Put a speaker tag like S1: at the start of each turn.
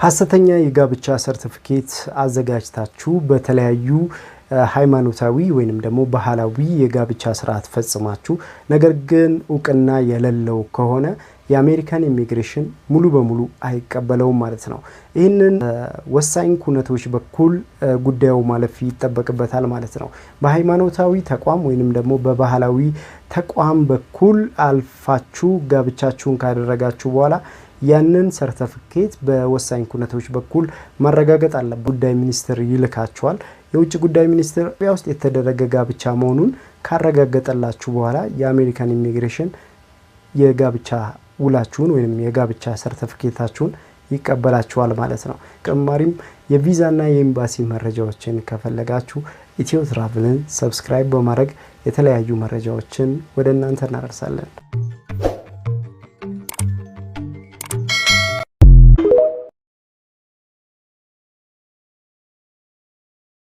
S1: ሐሰተኛ የጋብቻ ሰርቲፊኬት አዘጋጅታችሁ በተለያዩ ሃይማኖታዊ ወይንም ደግሞ ባህላዊ የጋብቻ ስርዓት ፈጽማችሁ ነገር ግን እውቅና የሌለው ከሆነ የአሜሪካን ኢሚግሬሽን ሙሉ በሙሉ አይቀበለውም ማለት ነው። ይህንን ወሳኝ ኩነቶች በኩል ጉዳዩ ማለፍ ይጠበቅበታል ማለት ነው። በሃይማኖታዊ ተቋም ወይንም ደግሞ በባህላዊ ተቋም በኩል አልፋችሁ ጋብቻችሁን ካደረጋችሁ በኋላ ያንን ሰርቲፊኬት በወሳኝ ኩነቶች በኩል ማረጋገጥ አለ። ጉዳይ ሚኒስትር ይልካችኋል። የውጭ ጉዳይ ሚኒስትር ኢትዮጵያ ውስጥ የተደረገ ጋብቻ መሆኑን ካረጋገጠላችሁ በኋላ የአሜሪካን ኢሚግሬሽን የጋብቻ ውላችሁን ወይንም የጋብቻ ሰርቲፊኬታችሁን ይቀበላችኋል ማለት ነው። ተጨማሪም የቪዛና የኤምባሲ መረጃዎችን ከፈለጋችሁ ኢትዮ ትራቭልን ሰብስክራይብ በማድረግ የተለያዩ መረጃዎችን ወደ እናንተ እናደርሳለን።